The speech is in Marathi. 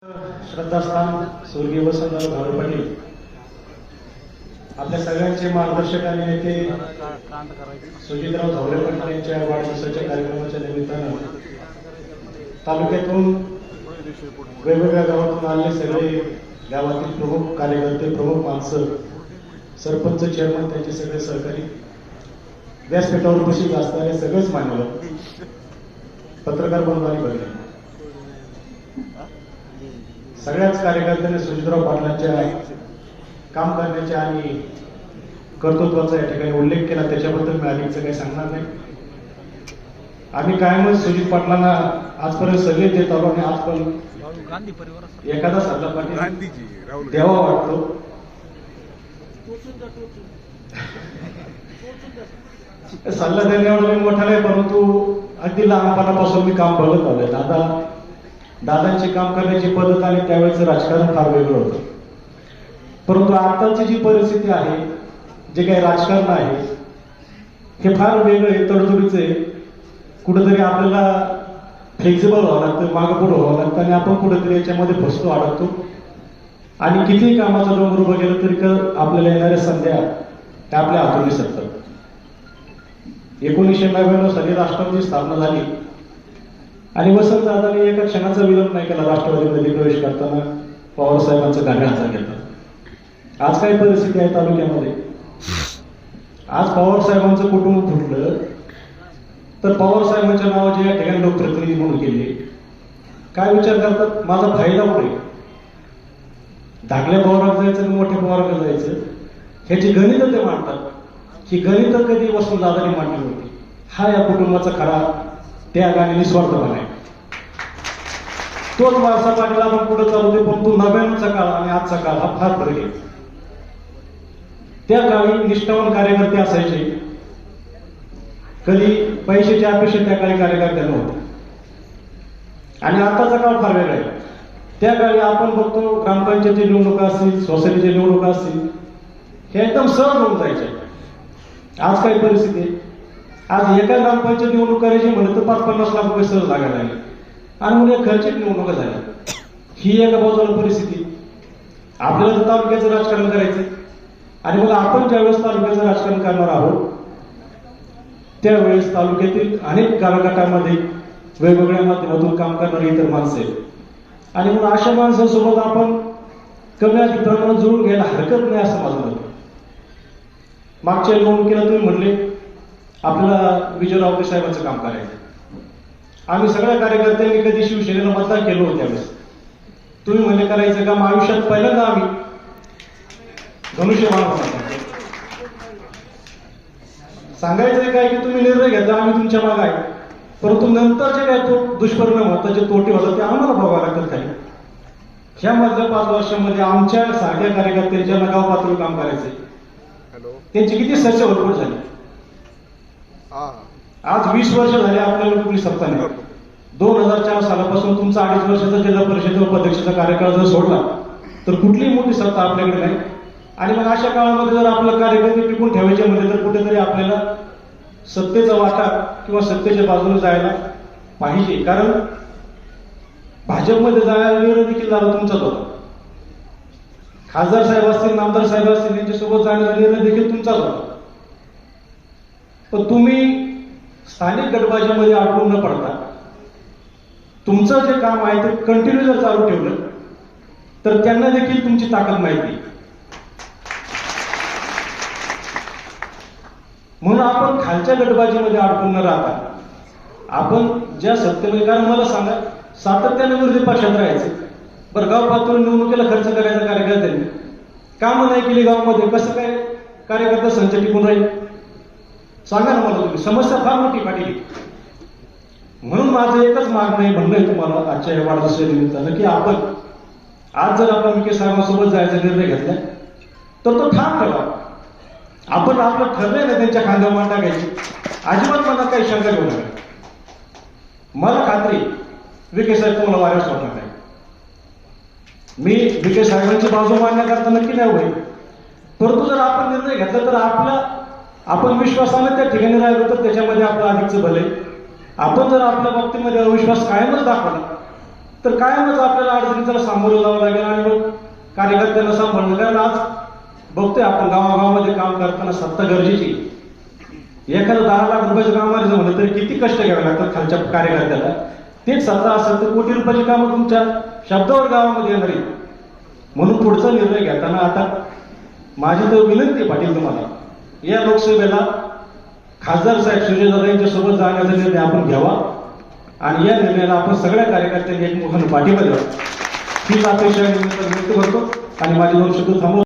श्रद्धास्थान स्वर्गीय वसंतराव घारू पाटील आपल्या सगळ्यांचे मार्गदर्शक आणि नेते सुजितराव झावरे पाटील यांच्या वाढदिवसाच्या कार्यक्रमाच्या निमित्तानं तालुक्यातून वेगवेगळ्या गावातून आलेले सगळे गावातील प्रमुख कार्यकर्ते, प्रमुख माणसं, सरपंच, चेअरमन, त्यांचे सगळे सहकारी, व्यासपीठावर उपस्थित असणारे सगळेच मान्यवर, पत्रकार बंधू आणि भगिनी, सगळ्याच कार्यकर्त्यांनी सुजितराव पाटलांच्या काम करण्याच्या आणि कर्तृत्वाचा या ठिकाणी उल्लेख केला. त्याच्याबद्दल मी अधिकचं काही सांगणार नाही. आम्ही कायमच सुजित पाटलांना आजपर्यंत सगळे देत आलो आणि आज पण एखादा सल्ला पाटील द्यावा वाटतो. सल्ला देण्यावर मी मोठा नाही, परंतु अगदी लहानपणापासून मी काम बघत आलोय. दादांची काम करण्याची पद्धत आणि त्यावेळेचं राजकारण फार वेगळं होतं. परंतु आताची जी परिस्थिती आहे, जे काही राजकारण आहे, हे फार वेगळं आहे, तडजोडीचं आहे. कुठेतरी आपल्याला फ्लेक्झिबल व्हावं लागतं, मागं पुढं व्हावं लागतं आणि आपण कुठेतरी याच्यामध्ये फसतो, अडकतो. आणि कितीही कामाचा डोंगर उभं गेलं तरी आपल्याला येणाऱ्या संध्या त्या आपल्या हातून विसरतात. 1999 साली राष्ट्रवादीची स्थापना झाली आणि वसंत दादांनी एका क्षणाचा विलंब नाही केला. राष्ट्रवादीमध्ये प्रवेश करताना पवार साहेबांचं गाणे हातात घेतलं. आज काय परिस्थिती आहे तालुक्यामध्ये? आज पवार साहेबांचं कुटुंब फुटलं तर पवार साहेबांच्या नावाचे या ठिकाणी लोकप्रतिनिधी म्हणून गेले. काय विचार करतात? माझा फायदा कुठे? धाकल्या पवारात जायचं आणि मोठ्या पवाराकडे जायचं, ह्याची गणित ते मांडतात. ही गणित कधी वसंत दादांनी मांडली होती. हा या कुटुंबाचा खरा त्या गाणी निस्वार्थपणा आहे. तोच वारसा पाटील आपण पुढे चालवतो, पण तो 99चा काळ आणि आजचा काळ हा फार फरक आहे. त्या काळी निष्ठावान कार्यकर्ते असायचे. कधी पैशाची अपेक्षा त्या काळी कार्यकर्त्यांना होती आणि आताचा काळ फार वेगळा आहे. त्या काळी आपण बघतो ग्रामपंचायतीच्या निवडणुका असतील, सोसायटीच्या निवडणुका असतील, हे एकदम सहज होऊन जायचे. आज काय परिस्थिती आहे? आज एका ग्रामपंचायत निवडणूक करायची म्हणलं तर 5-50 लाख रुपये सहज लागायला लागले आणि मग या खर्चिक निवडणुका झाल्या. ही एका बाजूला परिस्थिती. आपल्याला तर तालुक्याचं राजकारण करायचं आणि मग आपण ज्यावेळेस तालुक्याचं राजकारण करणार आहोत त्यावेळेस तालुक्यातील अनेक कालगटामध्ये वेगवेगळ्या माध्यमातून काम करणारी इतर माणसं आहेत आणि मग अशा माणसांसोबत आपण कमी अधिक प्रमाणात जुळून घ्यायला हरकत नाही असं माझं मत. मागच्या निवडणुकीला तुम्ही म्हणले आपल्याला विजय रावते साहेबांचं काम करायचं. आम्ही सगळ्या कार्यकर्त्यांनी कधी शिवसेनेला मतदान केलं होतं त्यावेळेस. तुम्ही म्हणले करायचं काम. आयुष्यात पहिल्यांदा आम्ही धनुष्यबाण सांगायचं काय की तुम्ही निर्णय घेतला, आम्ही तुमच्या मागे आहे, परंतु नंतरचे काय तो दुष्परिणाम होता, जे तोटे होतात ते आम्हाला भोगावे लागतात. काही ह्या मधल्या 5 वर्षांमध्ये आमच्या साध्या कार्यकर्त्यांच्या गाव पातळीवर काम करायचे, त्यांची किती चर्चा भरपूर झाली. आज 20 वर्ष झाले आपल्याला कुठली सत्ता नाही. 2004 सालापासून तुमचा 2.5 वर्षाचा जिल्हा परिषद उपाध्यक्षाचा कार्यकाळ जर सोडला तर कुठलीही मोठी सत्ता आपल्याकडे नाही. आणि मग अशा काळामध्ये जर आपलं कार्यकर्ते टिकून ठेवायचे म्हणजे तर कुठेतरी आपल्याला सत्तेचा वाटा किंवा सत्तेच्या बाजूने जायला पाहिजे. कारण भाजपमध्ये जायला निर्णय देखील झाला तुमचाच होता. खासदार साहेब असतील, नामदार साहेब असतील, यांच्यासोबत जाण्याचा निर्णय देखील तुमचाच होता. पण तुम्ही स्थानिक गटबाजीमध्ये अडकून न पडता तुमचं जे काम आहे ते कंटिन्यू जर चालू ठेवलं तर त्यांना देखील तुमची ताकद माहिती. म्हणून आपण खालच्या गटबाजीमध्ये अडकून न राहता आपण ज्या सत्तेमध्ये, कारण मला सांगा सातत्याने विरोधी पक्षात राहायचे, बरं गाव पातळीवर निवडणुकीला खर्च करायचा कार्यकर्त्यांनी कामं नाही केली गावामध्ये, कसं काय कार्यकर्ता संच टिकून राहील? सांगा ना मला तुम्ही. समस्या फार मोठी पाटील. म्हणून माझं एकच मागणं आहे, म्हणणं आहे तुम्हाला आजच्या या वाढदिवसाच्या निमित्तानं की आपण आज जर आपण विखे साहेबांसोबत जायचा निर्णय घेतला तर तो ठाम ठेवा. आपण आपलं ठरलंय ना त्यांच्या खांद्यावर मान टाकायची. अजिबात मला काही शंका घेऊ नका. मला खात्री विखे साहेब तुम्हाला वाऱ्यावर सोडणार नाही. मी विखे साहेबांची बाजू मांडण्याकरता नक्की नाही होईल, परंतु जर आपण निर्णय घेतला तर आपण विश्वासाने त्या ठिकाणी राहिलो तर त्याच्यामध्ये आपलं अधिकचं भले. आपण जर आपल्या बाबतीमध्ये अविश्वास कायमच दाखवला तर कायमच आपल्याला अडचणीला सामोरं जावं लागेल आणि मग कार्यकर्त्यांना सांभाळणं. कारण आज बघतोय आपण गावागावामध्ये काम करताना सत्ता गरजेची. एखादं 10 लाख रुपयाचं काम मारायचं म्हणलं तरी किती कष्ट घ्यावे लागतात खालच्या कार्यकर्त्याला. तेच सत्ता असेल तर कोटी रुपयाची कामं तुमच्या शब्दावर गावामध्ये येणार आहे. म्हणून पुढचा निर्णय घेताना आता माझी तर विनंती पाटील तुम्हाला, या लोकसभेला खासदार साहेब सुजयदादा यांच्या सोबत जाण्याचा निर्णय आपण घ्यावा आणि या निर्णयाला आपण सगळ्या कार्यकर्त्यांनी एकमुखानं पाठिंबा द्यावा. हीच अपेक्षा मी व्यक्त करतो आणि माझे 2 शब्द थांबवतो.